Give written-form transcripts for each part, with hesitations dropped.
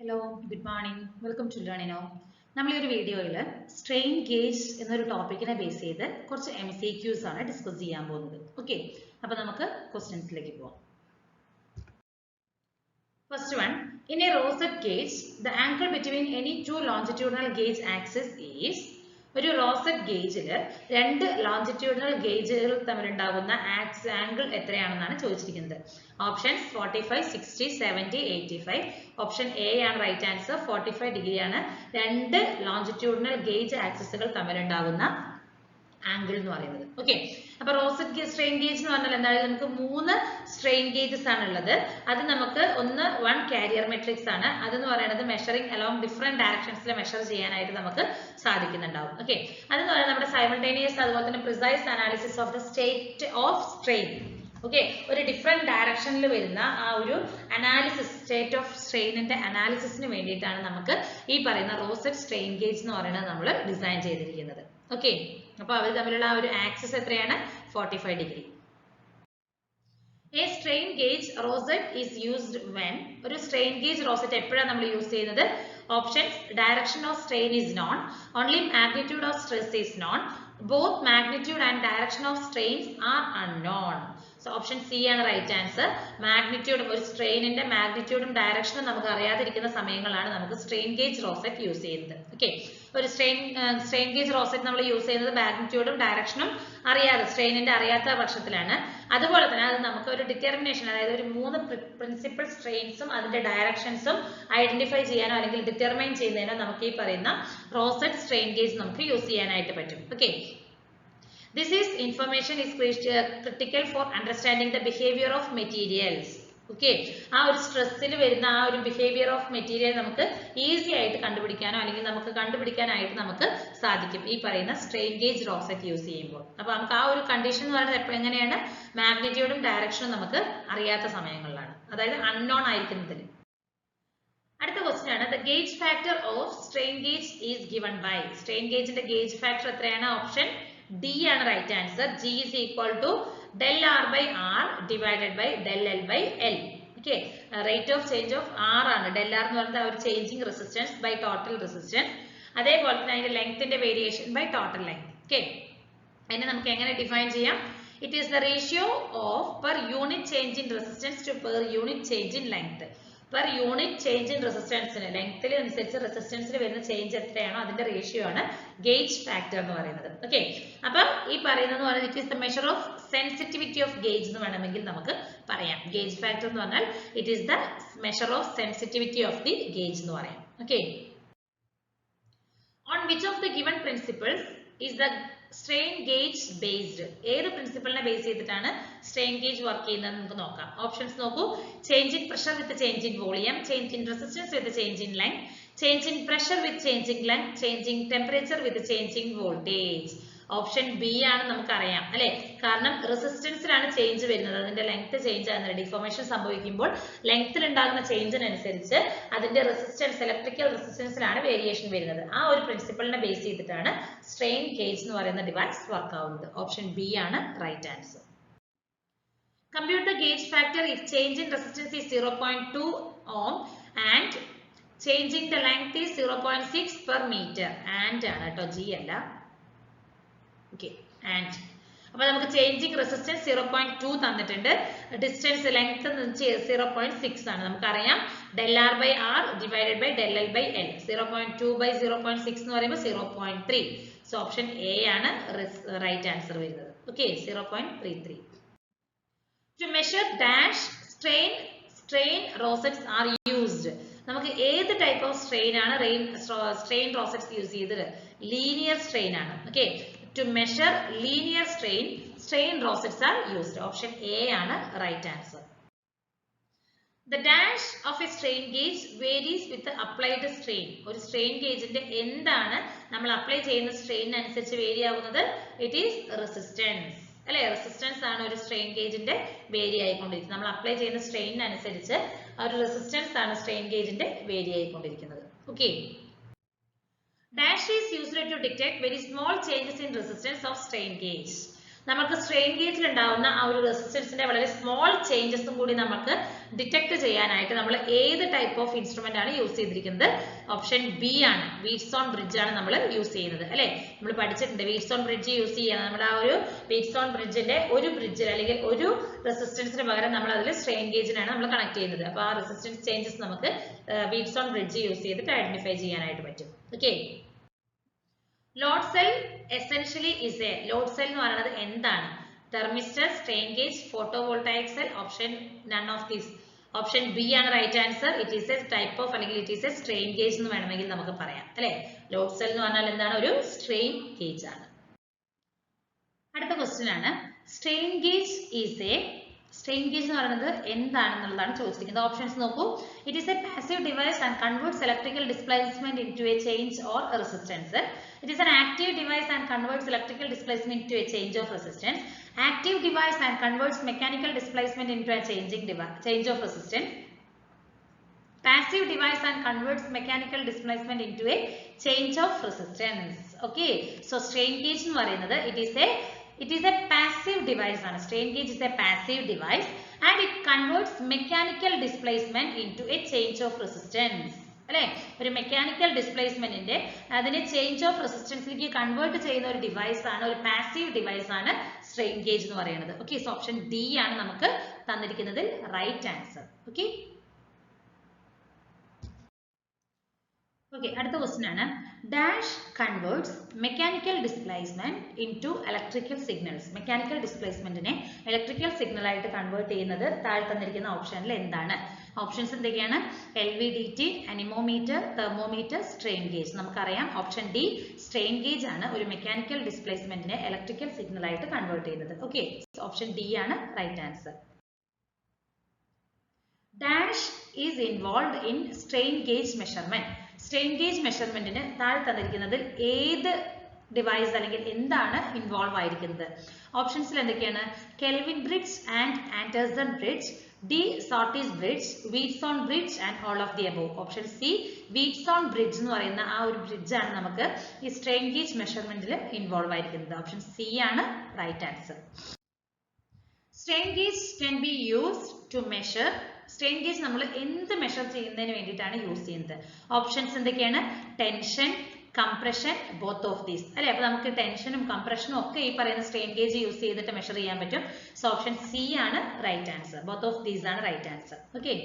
Hello, good morning. Welcome to Learn Now. നമ്മൾ ഈ ഒരു വീഡിയോയിൽ സ്ട്രെയിൻ ഗേജ് എന്നൊരു ടോപ്പിക്കിനെ ബേസ് ചെയ്ത് കുറച്ച് MCQs ആണ് ഡിസ്കസ് ചെയ്യാൻ പോകുന്നത്. ഓക്കെ, അപ്പോൾ നമുക്ക് ക്വസ്റ്റ്യൻസിലേക്ക് പോവാം. First one, in a rosette gauge, the angle between any two longitudinal gauge axes is ഒരു റോസറ്റ് ഗേജിൽ രണ്ട് ലോഞ്ചിറ്റ്യൂഡിനൽ ഗേജുകൾ തമ്മിലുണ്ടാകുന്ന ആംഗിൾ എത്രയാണെന്നാണ് ചോദിച്ചിരിക്കുന്നത്. ഓപ്ഷൻസ് 45, 60, 70, 85. ഓപ്ഷൻ എ ആണ് റൈറ്റ് ആൻസർ. 45 ഡിഗ്രിയാണ് രണ്ട് ലോഞ്ചിറ്റ്യൂഡിനൽ ഗേജ് ആക്സിസുകൾ തമ്മിലുണ്ടാകുന്ന ആംഗിൾ എന്ന് പറയുന്നത്. ഓക്കെ, അപ്പൊ റോസറ്റ് സ്ട്രെയിൻ ഗേജ് എന്ന് പറഞ്ഞാൽ എന്താണ്? നമുക്ക് മൂന്ന് സ്ട്രെയിൻ ഗേജസ് ആണ് ഉള്ളത്. അത് നമുക്ക് വൺ കാരിയർ മെട്രിക്സ് ആണ്. അതെന്ന് പറയുന്നത് മെഷറിംഗ് അലോങ് ഡിഫറെന്റ് ഡയറക്ഷൻസിൽ മെഷർ ചെയ്യാനായിട്ട് നമുക്ക് സാധിക്കുന്നുണ്ടാവും. ഓക്കെ, അതെന്ന് പറയുന്നത് നമ്മുടെ സൈമൾട്ടേനിയസ് അതുപോലെ തന്നെ precise analysis of the state of strain. Okay, ഒരു ഡിഫറെന്റ് ഡയറക്ഷനിൽ വരുന്ന ആ ഒരു അനാലിസിസ്, സ്റ്റേറ്റ് ഓഫ് സ്ട്രെയിനിന്റെ അനാലിസിസിന് വേണ്ടിയിട്ടാണ് നമുക്ക് ഈ പറയുന്ന റോസറ്റ് സ്ട്രെയിൻ ഗേജ് എന്ന് പറയുന്നത് നമ്മൾ ഡിസൈൻ ചെയ്തിരിക്കുന്നത്. ഓക്കെ, അപ്പോൾ അവർ തമ്മിലുള്ള ആ ഒരു ആക്സിസ് എത്രയാണ്? 45 degree. A strain gauge rosette is used when ഒരു strain gauge rosette എപ്പോഴാണ് നമ്മൾ യൂസ് ചെയ്യുന്നത്? Options: direction of strain is known, only magnitude of stress is known, both magnitude and direction of strains are unknown. So option C ആണ് right answer. Magnitude, ഒരു സ്ട്രെയിനിന്റെ മാഗ്നിറ്റ്യൂഡും ഡയറക്ഷനും നമുക്ക് അറിയാതിരിക്കുന്ന സമയങ്ങളാണ് നമുക്ക് strain gauge rosette use ചെയ്യുന്നത്. Okay, ഒരു strain gauge rosette നമ്മൾ use ചെയ്യുന്നത് മാഗ്നിറ്റ്യൂഡും ഡയറക്ഷനും അറിയാതെ, സ്ട്രെയിനിന്റെ അറിയാത്ത പക്ഷത്തിലാണ്. അതുപോലെ തന്നെ അത് നമുക്ക് ഒരു ഡിറ്റർമിനേഷൻ, അതായത് ഒരു മൂന്ന് പ്രിൻസിപ്പൽ സ്ട്രെയിൻസും അതിന്റെ ഡയറക്ഷൻസും ഐഡന്റിഫൈ ചെയ്യാനോ അല്ലെങ്കിൽ ഡിറ്റർമൈൻ ചെയ്യുന്നതിനോ നമുക്ക് ഈ പറയുന്ന റോസറ്റ് സ്ട്രെയിൻ ഗേജ് നമുക്ക് യൂസ് ചെയ്യാനായിട്ട് പറ്റും. Okay, this is information is critical for understanding the behavior of materials. Okay, ആ ഒരു സ്ട്രെസ്സിൽ വരുന്ന ആ ഒരു ബിഹേവിയർ ഓഫ് മെറ്റീരിയൽ നമുക്ക് ഈസി ആയിട്ട് കണ്ടുപിടിക്കാനോ അല്ലെങ്കിൽ നമുക്ക് കണ്ടുപിടിക്കാനായിട്ട് നമുക്ക് സാധിക്കും ഈ പറയുന്ന സ്ട്രെയിൻ ഗേജ് റോസറ്റ് യൂസ് ചെയ്യുമ്പോൾ. അപ്പൊ നമുക്ക് ആ ഒരു കണ്ടീഷൻ എന്ന് പറയുന്നത് എപ്പോഴും എങ്ങനെയാണ്? മാഗ്നിറ്റ്യൂഡും ഡയറക്ഷനും നമുക്ക് അറിയാത്ത സമയങ്ങളിലാണ്, അതായത് അൺനോൺ ആയിരിക്കുന്നതിൽ. അടുത്ത ക്വസ്റ്റ്യൻ ആണ്, the gauge factor of strain gauge is given by. Strain ഗേജിന്റെ ഗേജ് ഫാക്ടർ എത്രയാണ്? ഓപ്ഷൻ ഡി ആണ് right answer. G is equal to del R by R divided by del L by L. Okay, rate of change of R ആണ്. del R എന്ന് പറയുന്നത് ഒരു changing resistance by total resistance. അതേപോലെ തന്നെ അതിന്റെ ലെങ്ത്തിന്റെ variation by total length. Okay, അതിനെ നമുക്ക് എങ്ങനെ ഡിഫൈൻ ചെയ്യാം? It is the ratio of per unit change in resistance to per unit change in length. Per unit change in റെസിസ്റ്റൻസിന്, ലെങ്ത്തിൽ അനുസരിച്ച് റെസിസ്റ്റൻസിൽ വരുന്ന ചേഞ്ച് എത്രയാണോ അതിന്റെ റേഷ്യോ ആണ് ഗേജ് ഫാക്ടർ എന്ന് പറയുന്നത്. ഓക്കെ, അപ്പൊ ഈ പറയുന്നത് പറയുന്നത് it is the measure of sensitivity of gauge എന്ന് വേണമെങ്കിൽ നമുക്ക് പറയാം. ഗേജ് ഫാക്ടർ എന്ന് പറഞ്ഞാൽ it is the measure of sensitivity of the gauge എന്ന് പറയാം. Okay, on which of the given principles is the strain gauge based? ഏത് പ്രിൻസിപ്പളിനെ base ചെയ്തിട്ടാണ് സ്ട്രെയിൻ ഗേജ് വർക്ക് ചെയ്യുന്നത് നമുക്ക് നോക്കാം. ഓപ്ഷൻസ് നോക്കൂ. Change in pressure with change in volume, change in resistance with change in length, change in pressure with change in length, change in temperature with change in voltage. Option B ആണ് നമുക്കറിയാം അല്ലെ, കാരണം റെസിസ്റ്റൻസിലാണ് change വരുന്നത്, അതിന്റെ length change ആകുന്നത്. Deformation സംഭവിക്കുമ്പോൾ ലെങ്ത്തിൽ ഉണ്ടാകുന്ന ചേഞ്ചിനനുസരിച്ച് അതിന്റെ റെസിസ്റ്റൻസ്, ഇലക്ട്രിക്കൽ റെസിസ്റ്റൻസിലാണ് വേരിയേഷൻ വരുന്നത്. ആ ഒരു പ്രിൻസിപ്പളിനെ ബേസ് ചെയ്തിട്ടാണ് സ്ട്രെയിൻ ഗേജ് എന്ന് പറയുന്ന ഡിവൈസ് വർക്ക് ആവുന്നത്. ഓപ്ഷൻ ബി ആണ് right answer. Compute the gauge factor if change in resistance is 0.2 ohm and change in the length is 0.6 per meter. And ആണ് കേട്ടോ, ജി അല്ല. ഓക്കെ, ആൻഡ് അപ്പൊ നമുക്ക് ചേഞ്ചിങ് റെസിസ്റ്റൻസ് 0.2 തന്നിട്ടുണ്ട്, ഡിസ്റ്റൻസ് ലെങ്ത് 0.6 ആണ്. നമുക്കറിയാം del R by R divided by del L by L. 0.2 by 0.6 എന്ന് പറയുമ്പോൾ 0.3. സോ ഓപ്ഷൻ എ ആണ് റൈറ്റ് ആൻസർ വരുന്നത്. Okay, 0.33. To measure dash strain rosettes are used. നമുക്ക് ഏത് ടൈപ്പ് ഓഫ് സ്ട്രെയിൻ ആണ് സ്ട്രെയിൻ റോസറ്റ്സ് യൂസ് ചെയ്തത്? ലീനിയർ സ്ട്രെയിൻ ആണ്. Okay, to measure linear strain rosettes are used. Option A ആണ് right answer. The dash of a strain gauge varies with the applied strain. ഒരു strain ഗേജിന്റെ എന്താണ് നമ്മൾ apply ചെയ്യുന്ന strain അനുസരിച്ച് വേരി ആവുന്നത്? It is resistance അല്ലെ, റെസിസ്റ്റൻസ് ആണ് ഒരു സ്ട്രെയിൻ ഗേജിന്റെ വേരി ആയിക്കൊണ്ടിരിക്കുന്നത്. നമ്മൾ അപ്ലൈ ചെയ്യുന്ന സ്ട്രെയിനനുസരിച്ച് ആ ഒരു റെസിസ്റ്റൻസ് ആണ് സ്ട്രെയിൻ ഗേജിന്റെ വേരി ആയിക്കൊണ്ടിരിക്കുന്നത്. Okay, dash is used to detect very small changes in resistance of strain gauge. നമുക്ക് സ്ട്രെയിൻ ഗേജിൽ ഉണ്ടാവുന്ന ആ ഒരു റെസിസ്റ്റൻസിന്റെ വളരെ സ്മോൾ ചേഞ്ചസും കൂടി നമുക്ക് ഡിറ്റക്ട് ചെയ്യാനായിട്ട് നമ്മൾ ഏത് ടൈപ്പ് ഓഫ് ഇൻസ്ട്രുമെന്റ് ആണ് യൂസ് ചെയ്തിരിക്കുന്നത്? ഓപ്ഷൻ ബി ആണ്, വീറ്റ്സോൺ ബ്രിഡ്ജ് ആണ് നമ്മൾ യൂസ് ചെയ്യുന്നത് അല്ലെ. നമ്മൾ പഠിച്ചിട്ടുണ്ട് വീറ്റ്സോൺ ബ്രിഡ്ജ് യൂസ് ചെയ്യാൻ. നമ്മൾ ആ ഒരു വീറ്റ്സോൺ ബ്രിഡ്ജിന്റെ ഒരു ബ്രിഡ്ജിൽ അല്ലെങ്കിൽ ഒരു റെസിസ്റ്റൻസിന് പകരം നമ്മൾ അതിൽ സ്ട്രെയിൻ ഗേജിനാണ് നമ്മൾ കണക്ട് ചെയ്യുന്നത്. അപ്പോൾ ആ റെസിസ്റ്റൻസ് ചേഞ്ചസ് നമുക്ക് വീറ്റ്സോൺ ബ്രിഡ്ജ് യൂസ് ചെയ്തിട്ട് ഐഡന്റിഫൈ ചെയ്യാനായിട്ട് പറ്റും. Okay, load cell essentially is a, load cell എന്ന് പറയുന്നത് എന്താണ്? Thermistor, strain gauge, photovoltaic cell, option none of these. Option B ആണ് right answer. It is a type of അല്ലെങ്കിൽ it is a strain gauge എന്ന് വേണമെങ്കിൽ നമുക്ക് പറയാം അല്ലെ. ലോഡ് സെൽ എന്ന് പറഞ്ഞാൽ എന്താണ്? ഒരു സ്ട്രെയിൻ ഗേജ് ആണ്. അടുത്ത ക്വസ്റ്റ്യൻ ആണ്, strain gauge is a, strain gauge എന്ന് പറയുന്നത് എന്താണെന്നുള്ളതാണ് ചോദിച്ചിരിക്കുന്നത്. ഓപ്ഷൻസ് നോക്കൂ. It is A passive device and converts electrical displacement into A change or resistance. It is an active device and converts electrical displacement into a change of resistance. Active device and converts mechanical displacement into a change of resistance. Passive device and converts mechanical displacement into a change of resistance. Okay, so strain gauge എന്ന് പറയുന്നത് it is a passive device ആണ്. Strain gauge is a passive device and it converts mechanical displacement into a change of resistance. അല്ലെ, ഒരു mechanical ഡിസ്പ്ലേസ്മെന്റിന്റെ അതിനെ change of റെസിസ്റ്റൻസിലേക്ക് convert ചെയ്യുന്ന ഒരു device ആണ്, ഒരു പാസീവ് ഡിവൈസ് ആണ് സ്ട്രെയിൻ ഗേജ് എന്ന് പറയുന്നത്. ഓക്കെ, സോ ഓപ്ഷൻ ഡി ആണ് നമുക്ക് തന്നിരിക്കുന്നതിൽ റൈറ്റ് ആൻസർ. ഓക്കെ, ഓക്കെ, അടുത്ത ക്വസ്റ്റ്യൻ ആണ്, dash converts mechanical displacement into electrical signals. Mechanical ഡിസ്പ്ലേസ്മെന്റിനെ ഇലക്ട്രിക്കൽ സിഗ്നൽ ആയിട്ട് കൺവേർട്ട് ചെയ്യുന്നത് താഴെ തന്നിരിക്കുന്ന ഓപ്ഷനിൽ എന്താണ്? ഓപ്ഷൻസ് എന്തൊക്കെയാണ്? LVDT, anemometer, thermometer, strain gauge. നമുക്കറിയാം ഓപ്ഷൻ ഡി സ്ട്രെയിൻ ഗേജ് ആണ് ഒരു മെക്കാനിക്കൽ ഡിസ്പ്ലേസ്മെന്റിനെ ഇലക്ട്രിക്കൽ സിഗ്നൽ ആയിട്ട് കൺവേർട്ട് ചെയ്യുന്നത്. ഓക്കെ, ഓപ്ഷൻ ഡി ആണ് right answer. Dash is involved in strain gauge measurement. Strain gauge മെഷർമെന്റിന് താഴെ തന്നിരിക്കുന്നതിൽ ഏത് ഡിവൈസ് അല്ലെങ്കിൽ എന്താണ് ഇൻവോൾവ് ആയിരിക്കുന്നത്? ഓപ്ഷൻസിൽ എന്തൊക്കെയാണ്? Kelvin bridge and Anderson bridge, De Sauty's bridge, Wheatstone bridge and all of the above. Option C Wheatstone bridge എന്ന് പറയുന്ന ആ ഒരു ബ്രിഡ്ജ് ആണ് നമുക്ക് ഈ സ്ട്രെയിൻ ഗേജ് മെഷർമെന്റിൽ ഇൻവോൾവ് ആയിരിക്കുന്നത്. ഓപ്ഷൻ സി ആണ് right answer. Strain gauge can be used to measure. Strain gauge നമ്മൾ എന്ത് മെഷർ ചെയ്യുന്നതിന് വേണ്ടിയിട്ടാണ് യൂസ് ചെയ്യുന്നത്? ഓപ്ഷൻസ് എന്തൊക്കെയാണ്? Tension, compression, both of these അല്ലെ. അപ്പൊ നമുക്ക് ടെൻഷനും കംപ്രഷനും ഒക്കെ ഈ പറയുന്ന സ്ട്രെയിൻ ഗേജ് യൂസ് ചെയ്തിട്ട് മെഷർ ചെയ്യാൻ പറ്റും. സോ ഓപ്ഷൻ സി ആണ് right answer. Both of these ആണ് right answer. Okay,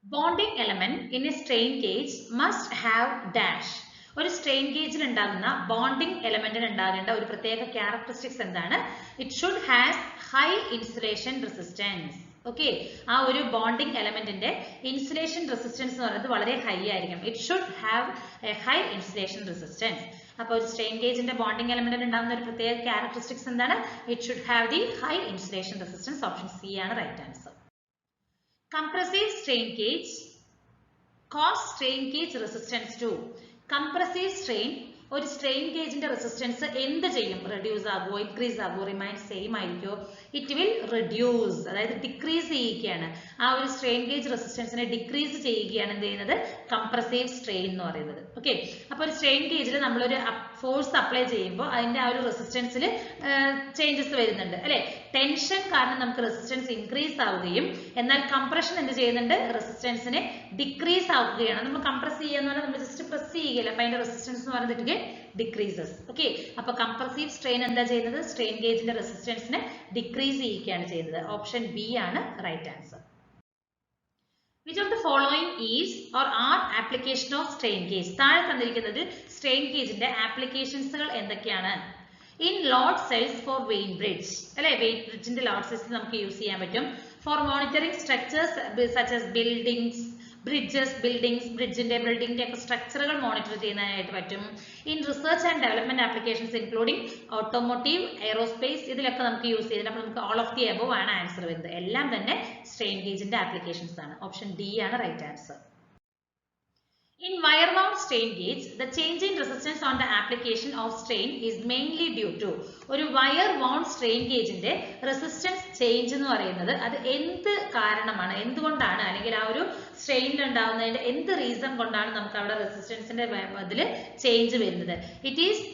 bonding element in a strain gauge must have dash. ഒരു സ്ട്രെയിൻ ഗേജിൽ ഉണ്ടാകുന്ന ബോണ്ടിങ് എലമെന്റിന് ഉണ്ടാകേണ്ട ഒരു പ്രത്യേക ക്യാരക്ടറിസ്റ്റിക്സ് എന്താണ്? It should have high insulation resistance. Okay, ആ ഒരു ബോണ്ടിങ് എലമെന്റിന്റെ ഇൻസുലേഷൻ റെസിസ്റ്റൻസ് എന്ന് പറയുന്നത് വളരെ ഹൈ ആയിരിക്കും. It should have A high insulation resistance. അപ്പോൾ ഒരു സ്ട്രെയിൻ ഗേജിന്റെ ബോണ്ടിങ് എലമെന്റിന് ഉണ്ടാകുന്ന ഒരു പ്രത്യേക ക്യാരക്ടറിസ്റ്റിക്സ് എന്താണ്? It should have the high insulation resistance. Option C ആണ് right answer. Compressive strain gauge cause strain gauge resistance to. Compressive strain ഒരു strain ഗേജിന്റെ റെസിസ്റ്റൻസ് എന്ത് ചെയ്യും? റെഡ്യൂസ് ആകുമോ, ഇൻക്രീസ് ആകുമോ, റിമൈൻ സെയിം ആയിരിക്കുമോ? ഇറ്റ് വിൽ റെഡ്യൂസ്, അതായത് ഡിക്രീസ് ചെയ്യുകയാണ്. ആ ഒരു സ്ട്രെയിൻ ഗേജ് റെസിസ്റ്റൻസിനെ ഡിക്രീസ് ചെയ്യുകയാണ് എന്ത് ചെയ്യുന്നത്? കംപ്രസീവ് സ്ട്രെയിൻ എന്ന് പറയുന്നത്. ഓക്കെ, അപ്പോൾ ഒരു സ്ട്രെയിൻ ഗേജിൽ നമ്മളൊരു ഫോഴ്സ് അപ്ലൈ ചെയ്യുമ്പോൾ അതിന്റെ ആ ഒരു റെസിസ്റ്റൻസിൽ ചേഞ്ചസ് വരുന്നുണ്ട് അല്ലെ. ടെൻഷൻ കാരണം നമുക്ക് റെസിസ്റ്റൻസ് ഇൻക്രീസ് ആവുകയും എന്നാൽ കംപ്രഷൻ എന്ത് ചെയ്യുന്നുണ്ട്? റെസിസ്റ്റൻസിനെ ഡിക്രീസ് ആവുകയാണ്. നമ്മൾ കംപ്രസ് ചെയ്യാന്ന് പറഞ്ഞാൽ നമ്മൾ ജസ്റ്റ് പ്രസ് ചെയ്യുകയില്ല, അപ്പൊ അതിന്റെ റെസിസ്റ്റൻസ് എന്ന് പറയുന്നത് ഡിക്രീസസ്. ഓക്കെ, അപ്പൊ കംപ്രസീവ് സ്ട്രെയിൻ എന്താ ചെയ്യുന്നത്? സ്ട്രെയിൻ ഗേജിന്റെ റെസിസ്റ്റൻസിനെ ഡിക്രീസ് ചെയ്യുകയാണ് ചെയ്യുന്നത്. ഓപ്ഷൻ ബി ആണ് right answer. Which of the following is or are application of strain gauge? താഴെ തന്നിരിക്കുന്നത് സ്ട്രെയിൻ ഗേജിന്റെ ആപ്ലിക്കേഷൻസുകൾ എന്തൊക്കെയാണ്? In load cells for weighing bridge അല്ലെ. വെയിൻ ബ്രിഡ്ജിന്റെ ലോഡ് സെൽസ് നമുക്ക് യൂസ് ചെയ്യാൻ പറ്റും. For monitoring structures such as buildings, bridges, ബിൽഡിംഗിന്റെ ഒക്കെ സ്ട്രക്ചറുകൾ മോണിറ്റർ ചെയ്യാനായിട്ട് പറ്റും. In research and development applications including automotive, aerospace, ഇതിലൊക്കെ നമുക്ക് യൂസ് ചെയ്തിട്ട് അപ്പോൾ നമുക്ക് ഓൾ ഓഫ് ദി അബോവ് ആണ് ആൻസർ വരുന്നത്. എല്ലാം തന്നെ സ്ട്രെയിൻ ഗേജിന്റെ ആപ്ലിക്കേഷൻസ് ആണ്. ഓപ്ഷൻ ഡി ആണ് right answer. In wire wound strain gauge, the change in resistance on the application of strain is mainly due to ഒരു wire wound strain gaugeന്റെ resistance change എന്ന് പറയുന്നത് അത് എന്ത് കാരണമാണ്, എന്തുകൊണ്ടാണ്, അല്ലെങ്കിൽ ആ ഒരു സ്ട്രെയിനിൽ ഉണ്ടാകുന്നതിന്റെ എന്ത് റീസൺ കൊണ്ടാണ് നമുക്ക് അവിടെ റെസിസ്റ്റൻസിന്റെ അതിൽ ചേഞ്ച് വരുന്നത്? ഇറ്റ് ഈസ്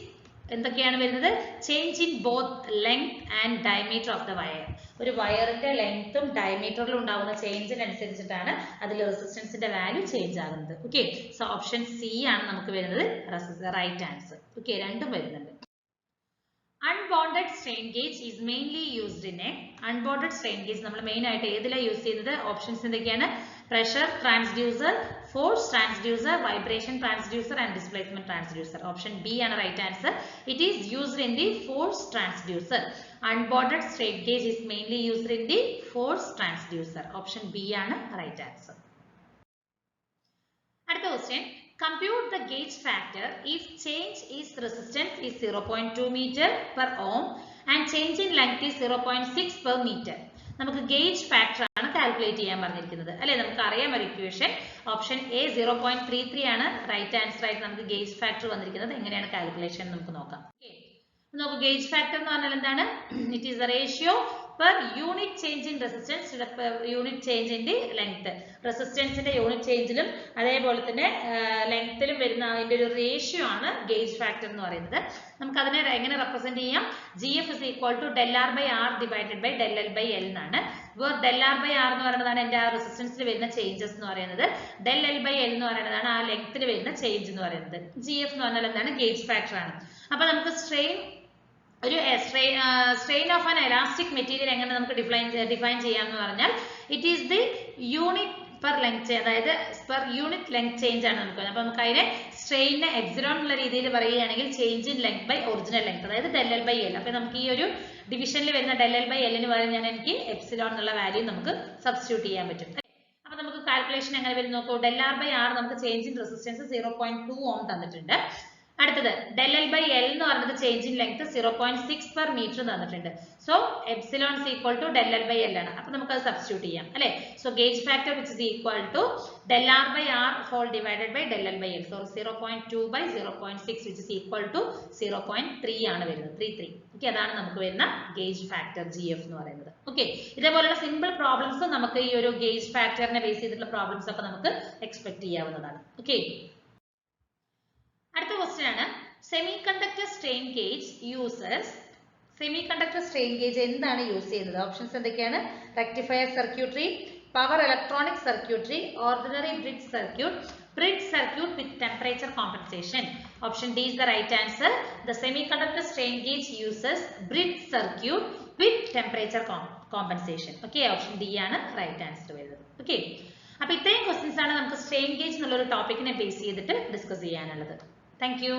എന്തൊക്കെയാണ് വരുന്നത്? Change in both length and diameter of the wire. ഒരു വയറിന്റെ ലെങ്ത്തും ഡയമീറ്ററിലും ഉണ്ടാകുന്ന ചേഞ്ചിനനുസരിച്ചിട്ടാണ് അതിൽ റെസിസ്റ്റൻസിന്റെ വാല്യൂ ചേഞ്ച് ആകുന്നത്. ഓക്കെ, സോ ഓപ്ഷൻ സി ആണ് നമുക്ക് വരുന്നത് റൈറ്റ് ആൻസർ. ഓക്കെ, രണ്ടും വരുന്നുണ്ട്. Unbounded strain gauge is mainly used in a unbounded strain gauge നമ്മൾ മെയിൻ ആയിട്ട് ഏതിലാണ് യൂസ് ചെയ്യുന്നത്? ഓപ്ഷൻസ് എന്തൊക്കെയാണ്? Pressure transducer, force transducer, vibration transducer and displacement transducer. Option B ആണ് right answer. It is used in the force transducer. Unbounded strain gauge is mainly used in the force transducer. Option B ആണ് right answer. അടുത്ത question, compute the gauge factor if change is resistance is 0.2 meter per ohm and change in length is 0.6 per meter. നമുക്ക് gauge factor ആണ് calculate ചെയ്യാൻ പറഞ്ഞിരിക്കുന്നത് അല്ലെ. നമുക്ക് അറിയാം ഒരു ഇക്വേഷൻ. ഓപ്ഷൻ എ 0.33 ആണ് റൈറ്റ് ആൻസർ ആയിട്ട് നമുക്ക് ഗേജ് ഫാക്ടർ വന്നിരിക്കുന്നത്. എങ്ങനെയാണ് കാൽക്കുലേഷൻ നമുക്ക് നോക്കാം. നമുക്ക് ഗേജ് ഫാക്ടർ എന്ന് പറഞ്ഞാൽ എന്താണ്? It is the ratio per unit change in resistance to the unit change in the length. റെസിസ്റ്റൻസിന്റെ യൂണിറ്റ് ചേഞ്ചിലും അതേപോലെ തന്നെ ലെങ്ത്തിലും വരുന്ന അതിന്റെ ഒരു റേഷ്യോ ആണ് ഗേജ് ഫാക്ടർ എന്ന് പറയുന്നത്. നമുക്ക് അതിനെ എങ്ങനെ റെപ്രസെന്റ് ചെയ്യാം? GF is equal to del R by R divided by del L by L എന്നാണ്. Where del R by R എന്ന് പറയുന്നതാണ് എന്റെ ആ റെസിസ്റ്റൻസിൽ വരുന്ന ചേഞ്ചസ് എന്ന് പറയുന്നത്. del L by L എന്ന് പറയുന്നതാണ് ആ ലെങ്ത്തിൽ വരുന്ന ചേഞ്ച് എന്ന് പറയുന്നത്. GF എന്ന് പറഞ്ഞാൽ എന്താണ്? ഗേജ് ഫാക്ടർ ആണ്. അപ്പൊ നമുക്ക് ഒരു strain of an elastic material എങ്ങനെ നമുക്ക് ഡിഫൈൻ ചെയ്യാമെന്ന് പറഞ്ഞാൽ it is the unit per length, അതായത് പെർ യൂണിറ്റ് ലെങ്ത് ചേഞ്ച് ആണ് നമുക്ക്. അപ്പൊ നമുക്ക് അതിനെ സ്ട്രെയിനെ എപ്സിലോൺ എന്നുള്ള രീതിയിൽ പറയുകയാണെങ്കിൽ change in length by original length, അതായത് del L by L. അപ്പൊ നമുക്ക് ഈ ഒരു ഡിവിഷനിൽ വരുന്ന del L by L ന് പകരം എനിക്ക് എപ്സിലോൺ എന്നുള്ള വാല്യൂ നമുക്ക് സബ്സ്റ്റിറ്റ്യൂട്ട് ചെയ്യാൻ പറ്റും. അപ്പൊ നമുക്ക് കാൽക്കുലേഷൻ എങ്ങനെ വരും നോക്കൂ. del R by R നമുക്ക് ചേഞ്ച് ഇൻ റെസിസ്റ്റൻസ് 0.2 ohm തന്നിട്ടുണ്ട്. അടുത്തത് del L by L എന്ന് പറയുന്നത് change in length 0.6 per meter തന്നിട്ടുണ്ട്. So epsilon is equal to del L by L ആണ്. അപ്പൊ നമുക്ക് അത് സബ്സ്റ്റിറ്റ്യൂട്ട് ചെയ്യാം അല്ലെ. So gauge factor which is equal to del R by R whole divided by del L by L. So 0.2 by 0.6 which is equal to 0.3 ആണ് വരുന്നത്. 33. Okay, അതാണ് നമുക്ക് വരുന്ന ഗേജ് ഫാക്ടർ GF എന്ന് പറയുന്നത്. ഓക്കെ, ഇതേപോലുള്ള സിമ്പിൾ പ്രോബ്ലംസ് നമുക്ക് ഈ ഒരു ഗേജ് ഫാക്ടറിനെ ബേസ് ചെയ്തിട്ടുള്ള പ്രോബ്ലംസ് ഒക്കെ നമുക്ക് എക്സ്പെക്ട് ചെയ്യാവുന്നതാണ്. ഓക്കെ, അടുത്ത ക്വസ്റ്റ്യൻ ആണ് semiconductor strain gauge users. Semiconductor strain gauge എന്താണ് യൂസ് ചെയ്യുന്നത്? ഓപ്ഷൻസ് എന്തൊക്കെയാണ്? Rectifier circuitry, power electronic circuitry, ordinary bridge circuit with temperature compensation. Option D is the right answer. The semiconductor strain gauge uses bridge circuit with temperature compensation. Okay, option D ആണ് right answer വരുന്നത്. Okay, അപ്പൊ ഇത്രയും questions ആണ് നമുക്ക് strain gauge എന്നുള്ള ഒരു ടോപ്പിക്കിനെ base ചെയ്തിട്ട് discuss ചെയ്യാനുള്ളത്. Thank you.